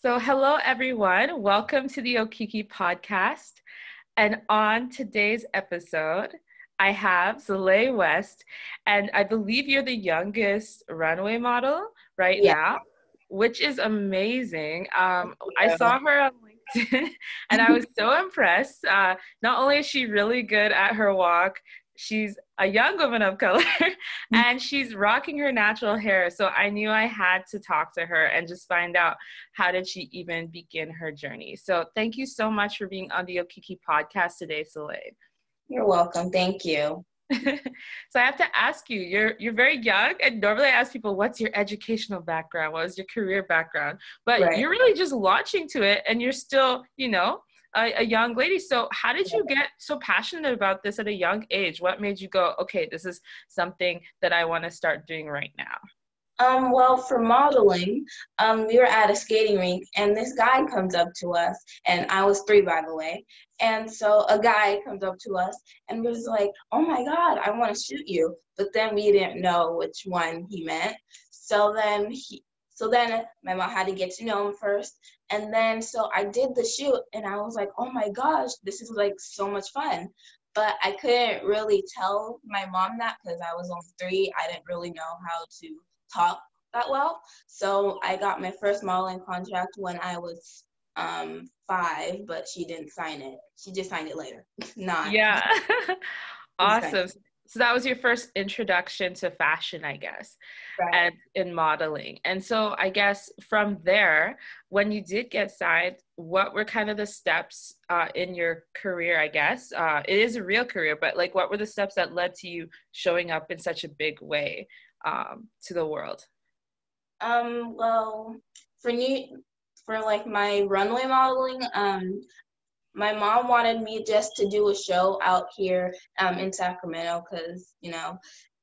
So, hello everyone. Welcome to the Okiki podcast. And on today's episode, I have Celai West, and I believe you're the youngest runway model right Yeah. now, which is amazing. I Yeah. saw her on LinkedIn, and I was so impressed. Not only is she really good at her walk, she's a young woman of color, and she's rocking her natural hair. So I knew I had to talk to her and just find out how did she even begin her journey. So thank you so much for being on the Okiki podcast today, Soleil. You're welcome. Thank you. So I have to ask you, you're very young, and normally I ask people, what's your educational background? What is your career background? But Right. you're really just launching to it, and you're still, a young lady. So how did you get so passionate about this at a young age? What made you go, okay, this is something that I want to start doing right now? Well, for modeling, we were at a skating rink and this guy comes up to us, and I was 3, by the way. And so a guy comes up to us and was like, "Oh my God, I want to shoot you." But then we didn't know which one he meant. So then my mom had to get to know him first. And then so I did the shoot and I was like, "Oh my gosh, this is like so much fun." But I couldn't really tell my mom that because I was only 3. I didn't really know how to talk that well. So I got my first modeling contract when I was 5, but she didn't sign it. She just signed it later. Not Yeah. Awesome. expensive. So that was your first introduction to fashion, I guess, Right. and in modeling. And so I guess from there, when you did get signed, what were kind of the steps in your career, I guess? It is a real career, but like what were the steps that led to you showing up in such a big way to the world? Well, for new for like my runway modeling, my mom wanted me just to do a show out here in Sacramento because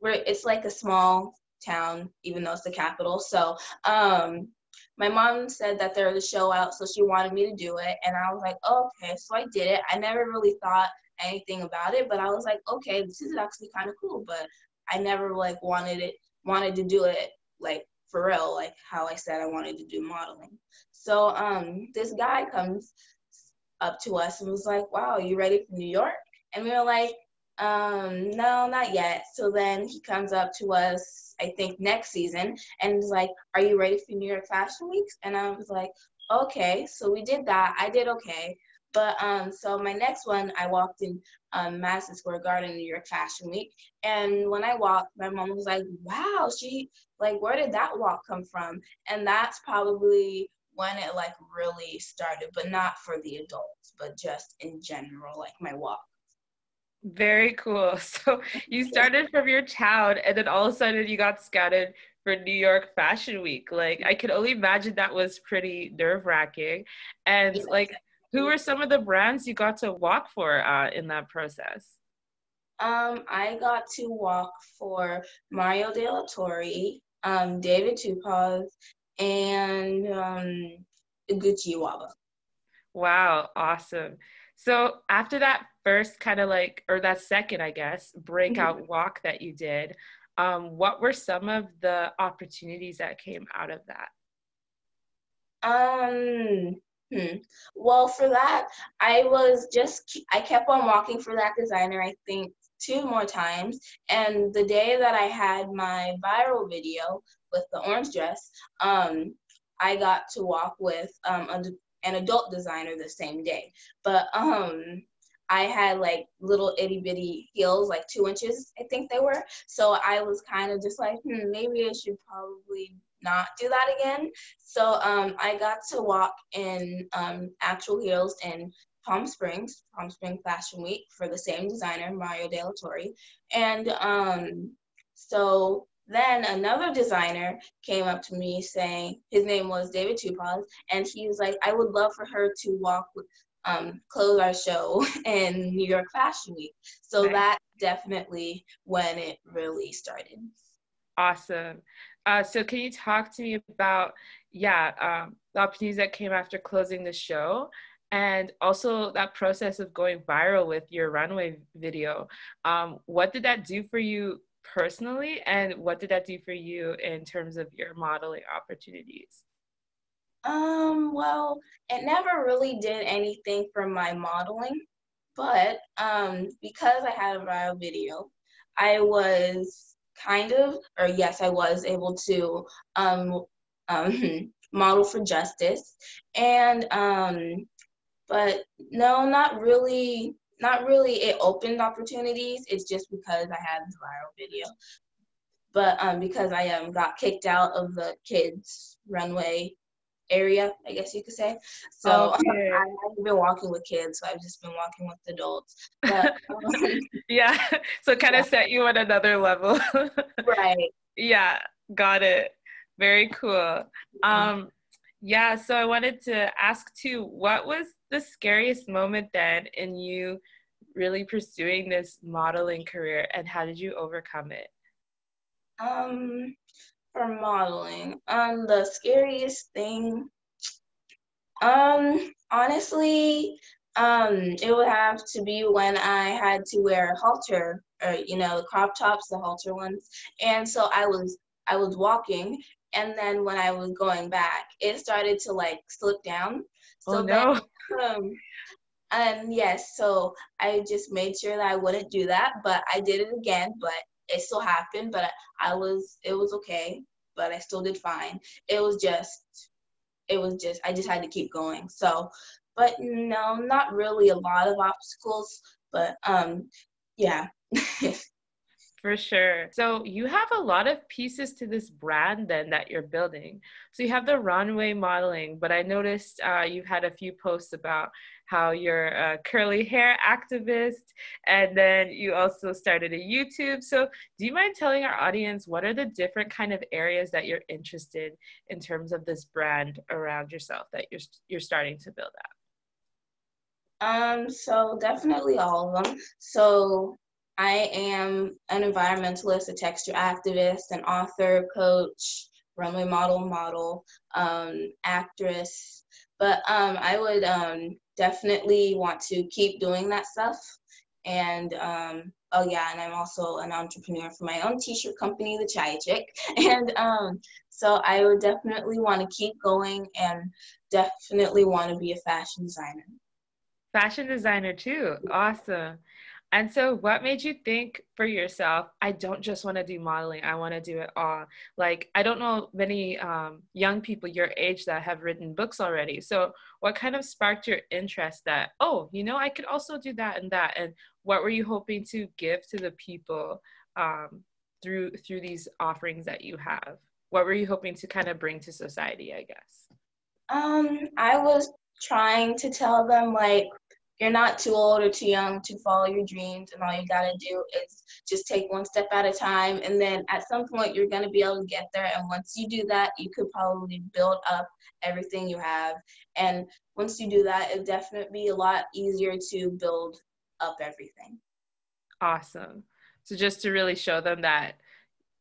it's like a small town, even though it's the capital. So my mom said that there was a show out, so she wanted me to do it, and I was like, oh, okay. So I did it. I never really thought anything about it, but I was like, okay, this is actually kind of cool. But I never like wanted to do it like for real, like how I said I wanted to do modeling. So this guy comes up to us and was like, wow, you ready for New York? And we were like, no, not yet. So then he comes up to us, I think next season, and is like, are you ready for New York Fashion Weeks? And I was like, okay. So we did that. I did okay. But so my next one, I walked in Madison Square Garden, New York Fashion Week. And when I walked, my mom was like, wow, where did that walk come from? And that's probably when it like really started, but not for the adults, but just in general, like my walk. Very cool. So you started from your town and then all of a sudden you got scouted for New York Fashion Week. Like I could only imagine that was pretty nerve-wracking. And Yeah. like who were some of the brands you got to walk for in that process? I got to walk for Mario De La Torre, David Tupaz, and Gucci Waba. Wow, awesome. So after that first kind of like, or that second, I guess, breakout walk that you did, what were some of the opportunities that came out of that? Um, hmm. Well, for that, I kept on walking for that designer, I think 2 more times. And the day that I had my viral video with the orange dress, I got to walk with an adult designer the same day. But I had like little itty bitty heels, like 2 inches, I think they were. So I was kind of just like, maybe I should probably not do that again. So I got to walk in actual heels in Palm Springs Fashion Week for the same designer, Mario De La Torre. And so then another designer came up to me saying, his name was David Tupaz, and he was like, I would love for her to walk with, close our show in New York Fashion Week. So Nice. that definitely when it really started. Awesome. So can you talk to me about, the opportunities that came after closing the show and also that process of going viral with your runway video? What did that do for you personally, and what did that do for you in terms of your modeling opportunities? Well, it never really did anything for my modeling, but because I had a viral video, I was yes, I was able to um, model for justice, and but no, not really. Not really. It opened opportunities. It's just because I had the viral video, but because I got kicked out of the kids runway area, I guess you could say. So I Okay. haven't been walking with kids, so I've just been walking with adults. But Yeah. So kind yeah, of set you on another level. right. Yeah, got it. Very cool. Um, yeah, so I wanted to ask too, what was the scariest moment then in you really pursuing this modeling career, and how did you overcome it? Um, for modeling, the scariest thing, honestly, it would have to be when I had to wear a halter, or the crop tops, the halter ones, and so I was walking, and then when I was going back, it started to like slip down. Oh So then, no. um, and yes, so I just made sure that I wouldn't do that, but I did it again, but it still happened, but it was okay, but I still did fine. It was just I just had to keep going. So, but no, not really a lot of obstacles, but yeah. For sure. So you have a lot of pieces to this brand then that you're building. So you have the runway modeling, but I noticed you've had a few posts about how you're a curly hair activist, and then you also started a YouTube. So do you mind telling our audience what are the different kind of areas that you're interested in terms of this brand around yourself that you're starting to build out? So definitely all of them. So I am an environmentalist, a texture activist, an author, coach, runway model, actress. But I would definitely want to keep doing that stuff. And oh yeah, and I'm also an entrepreneur for my own t-shirt company, the Chai Chick. And so I would definitely want to keep going and definitely want to be a fashion designer. Fashion designer too. Awesome. And so, what made you think for yourself, I don't just want to do modeling, I want to do it all? Like, I don't know many young people your age that have written books already. So, what kind of sparked your interest that, oh, I could also do that and that? And what were you hoping to give to the people through these offerings that you have? What were you hoping to kind of bring to society, I guess? I was trying to tell them like you're not too old or too young to follow your dreams, and all you gotta do is just take one step at a time, and then at some point you're gonna be able to get there. And once you do that, you could probably build up everything you have. And once you do that, it'd definitely be a lot easier to build up everything. Awesome. So, just to really show them that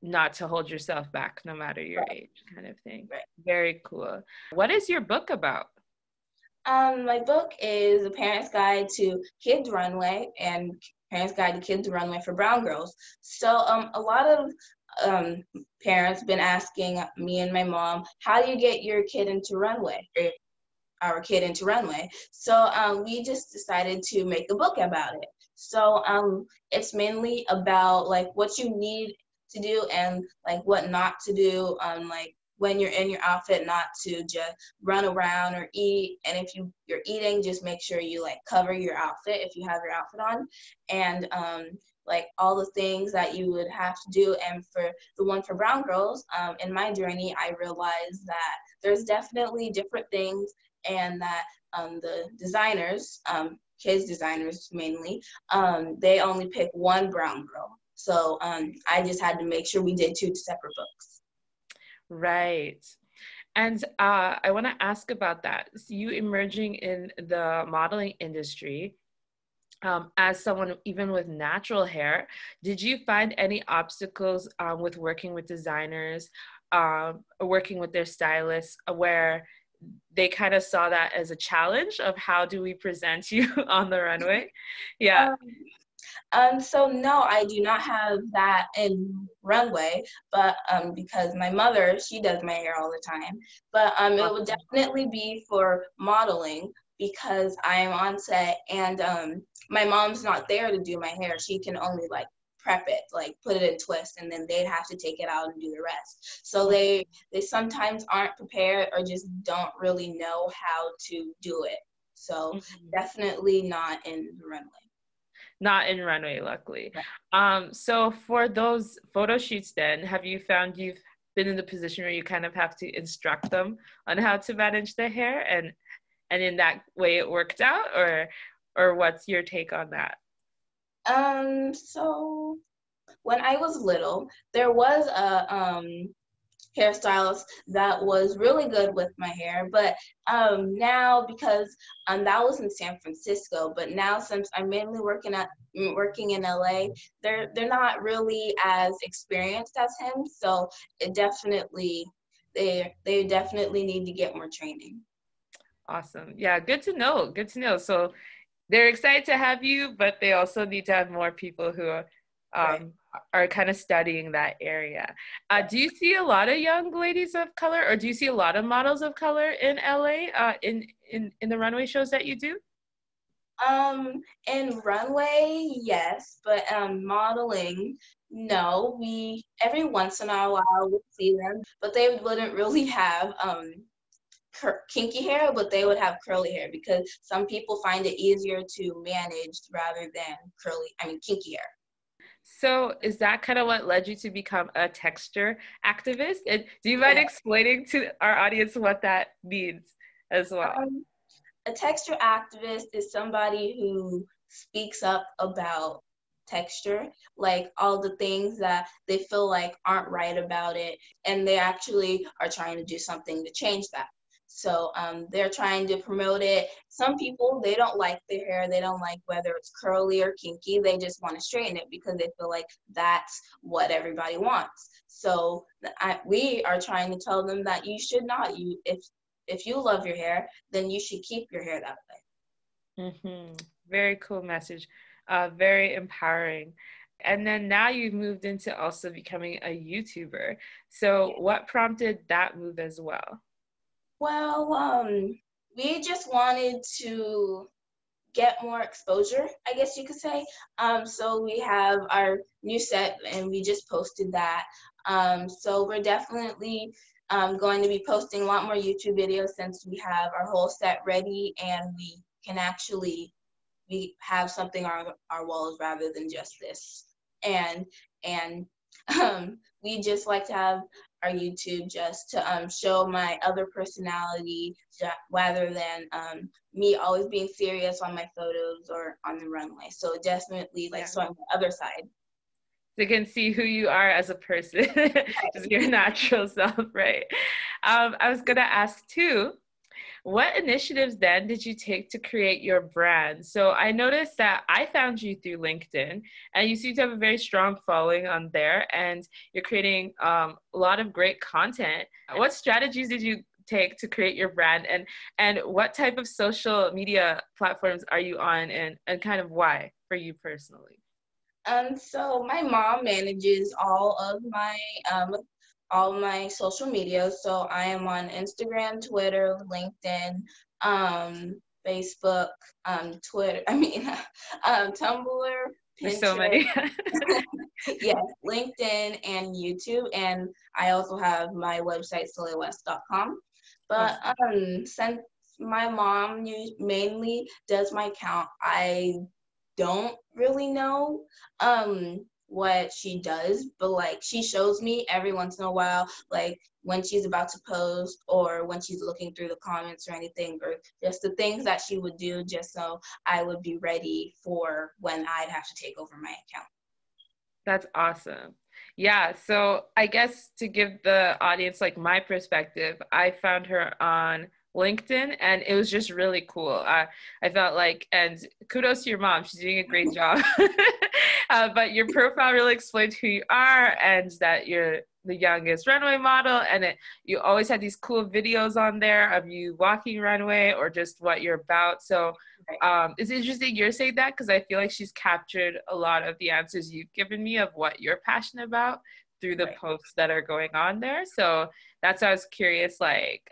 not to hold yourself back no matter your Right, age kind of thing. right. Very cool. What is your book about? My book is A Parent's Guide to Kids Runway and Parent's Guide to Kids Runway for Brown Girls. So a lot of um, parents been asking me and my mom, how do you get your kid into runway? Or our kid into runway. So we just decided to make a book about it. So it's mainly about like what you need to do and like what not to do. Like when you're in your outfit, not to just run around or eat. And if you're eating, just make sure you like cover your outfit if you have your outfit on. And like all the things that you would have to do. And for the one for brown girls, in my journey, I realized that there's definitely different things, and that the designers, kids designers mainly, they only pick one brown girl. So I just had to make sure we did two separate books. Right. And I want to ask about that. So you emerging in the modeling industry, as someone even with natural hair, did you find any obstacles with working with designers, or working with their stylists, where they kind of saw that as a challenge of how do we present you on the runway? Yeah. So no, I do not have that in Runway, but because my mother, she does my hair all the time. But it would Awesome. definitely be for modeling because I'm on set and my mom's not there to do my hair. She can only like prep it, like put it in twist, and then they'd have to take it out and do the rest. So they sometimes aren't prepared or just don't really know how to do it. So Mhm. definitely not in the Runway. Not in Runway, luckily. Right. So for those photo shoots then, have you found you've been in the position where you kind of have to instruct them on how to manage their hair and in that way it worked out, or what's your take on that? So when I was little, there was a hairstylist that was really good with my hair, but now because that was in San Francisco, but now since I'm mainly working in LA, they're not really as experienced as him, so it definitely they definitely need to get more training. Awesome. Yeah, good to know. Good to know. So they're excited to have you, but they also need to have more people who Right. um, are kind of studying that area. Do you see a lot of young ladies of color, or do you see a lot of models of color in LA in the runway shows that you do? In runway, yes, but modeling, no. We every once in a while would see them, but they wouldn't really have kinky hair, but they would have curly hair because some people find it easier to manage rather than kinky hair. So is that kind of what led you to become a texture activist? And do you mind Yeah. explaining to our audience what that means as well? Um, a texture activist is somebody who speaks up about texture, like all the things that they feel like aren't right about it, and they actually are trying to do something to change that. So they're trying to promote it. Some people, they don't like their hair. They don't like whether it's curly or kinky. They just want to straighten it because they feel like that's what everybody wants. So we are trying to tell them that you should not. If you love your hair, then you should keep your hair that Hmm. Very cool message. Very empowering. And then now you've moved into also becoming a YouTuber. So way. what prompted that move as well? Well, we just wanted to get more exposure, I guess you could say. So we have our new set and we just posted that. So we're definitely going to be posting a lot more YouTube videos since we have our whole set ready and we can actually we have something on our walls rather than just this. And we just like to have our YouTube just to show my other personality rather than me always being serious on my photos or on the runway. So definitely like Yeah. showing the other side. They can see who you are as a person, just your natural self, right? I was gonna ask too, what initiatives then did you take to create your brand? So I noticed that I found you through LinkedIn, and you seem to have a very strong following on there, and you're creating a lot of great content. What strategies did you take to create your brand, and what type of social media platforms are you on, and kind of why for you personally? So my mom manages all my social media. So I am on Instagram, Twitter, LinkedIn, Facebook, Twitter. Tumblr, There's so Pinterest. many. Yes, LinkedIn and YouTube, and I also have my website celaiwest.com. But Awesome. since my mom mainly does my account, I don't really know what she does, but like she shows me every once in a while, like when she's about to post or when she's looking through the comments or anything, or just the things that she would do just so I would be ready for when I'd have to take over my account. That's awesome. Yeah, so I guess to give the audience like my perspective, I found her on LinkedIn, and it was just really cool. I felt like, and kudos to your mom, she's doing a great job. But your profile really explained who you are and that you're the youngest runway model, and you always had these cool videos on there of you walking runway or just what you're about. So it's interesting you're saying that, because I feel like she's captured a lot of the answers you've given me of what you're passionate about through the posts that are going on there. So that's why I was curious, like,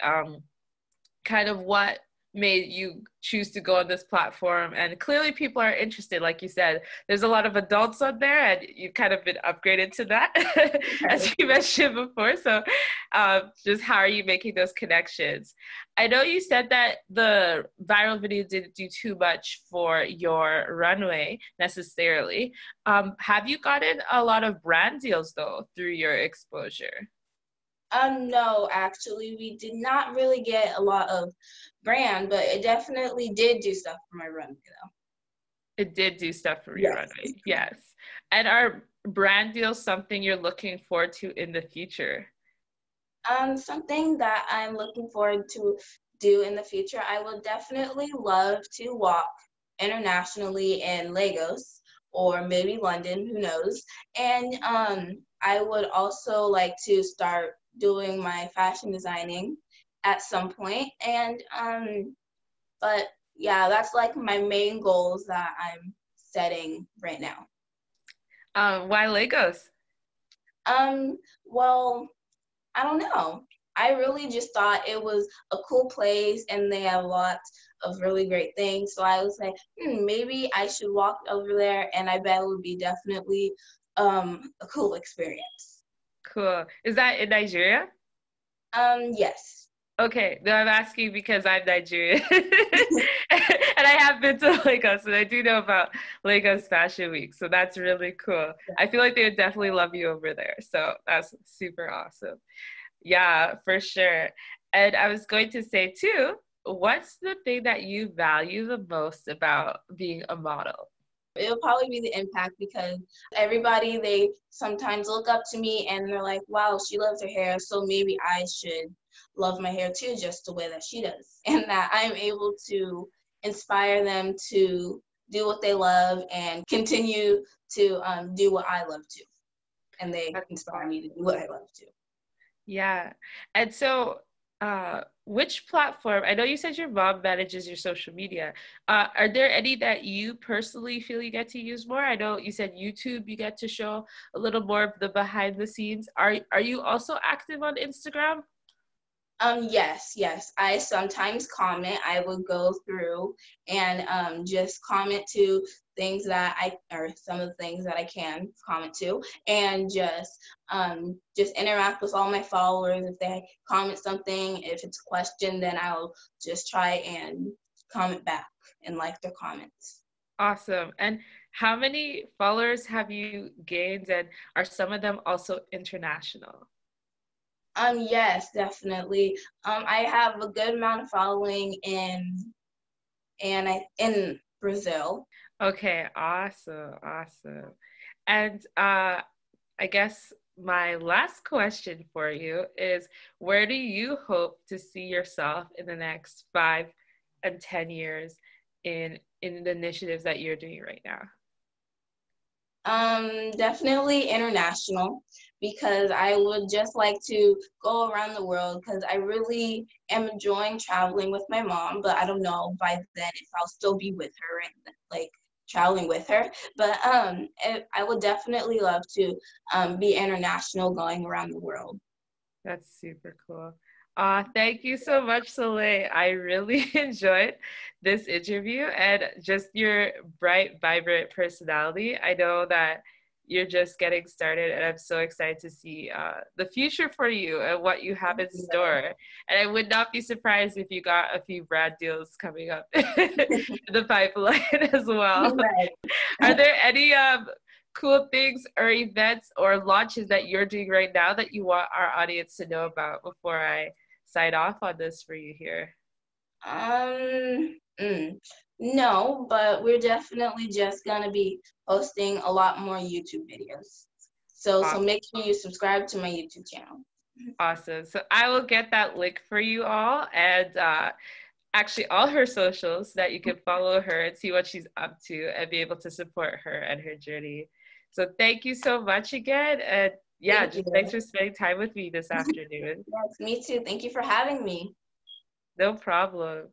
kind of what made you choose to go on this platform. And clearly people are interested. Like you said, there's a lot of adults on there, and you've kind of been upgraded to that, as you mentioned before. So just how are you making those connections? I know you said that the viral video didn't do too much for your runway necessarily. Have you gotten a lot of brand deals though through your exposure? No, actually, we did not really get a lot of brand, but it definitely did do stuff for my runway, though. It did do stuff for your runway, yes. And are brand deals something you're looking forward to in the future? Something that I'm looking forward to do in the future, I would definitely love to walk internationally in Lagos or maybe London, who knows. And I would also like to start doing my fashion designing at some point. And but yeah, that's like my main goals that I'm setting right now. Why Lagos? Well, I don't know. I really just thought it was a cool place and they have lots of really great things. So I was like, maybe I should walk over there, and I bet it would be definitely a cool experience. Cool. Is that in Nigeria? Yes. Okay, no, I'm asking because I'm Nigerian. And I have been to Lagos, and I do know about Lagos Fashion Week. So that's really cool. I feel like they would definitely love you over there. So that's super awesome. Yeah, for sure. And I was going to say too, what's the thing that you value the most about being a model? It'll probably be the impact, because everybody, they sometimes look up to me and they're like, wow, she loves her hair, so maybe I should love my hair too, just the way that she does. And that I'm able to inspire them to do what they love and continue to do what I love to. And they inspire me to do what I love to. Yeah. And so, which platform, I know you said your mom manages your social media. Are there any that you personally feel you get to use more? I know you said YouTube, you get to show a little more of the behind the scenes. Are you also active on Instagram? Yes. I sometimes comment. I would go through and just comment to things that or some of the things that I can comment to, and just interact with all my followers. If they comment something, if it's a question, then I'll just try and comment back and like their comments. Awesome. And how many followers have you gained, and are some of them also international? Yes, definitely. I have a good amount of following in Brazil. Okay, awesome, awesome. And I guess my last question for you is, where do you hope to see yourself in the next 5 and 10 years in the initiatives that you're doing right now? Definitely international, because I would just like to go around the world, because I really am enjoying traveling with my mom, but I don't know by then if I'll still be with her and like traveling with her. But I would definitely love to be international, going around the world. That's super cool. Thank you so much, Celai. I really enjoyed this interview and just your bright, vibrant personality. I know that you're just getting started, and I'm so excited to see the future for you and what you have in store. And I would not be surprised if you got a few brand deals coming up in the pipeline as well. Right. Are there any cool things or events or launches that you're doing right now that you want our audience to know about before I sign off on this for you here? No, but we're definitely just gonna be posting a lot more YouTube videos. So Awesome. make sure you subscribe to my YouTube channel. Awesome. So I will get that link for you all, and actually all her socials, so that you can follow her and see what she's up to and be able to support her and her journey. So thank you so much again. And yeah, Thank you. just thanks for spending time with me this afternoon. Yes, me too. Thank you for having me. No problem.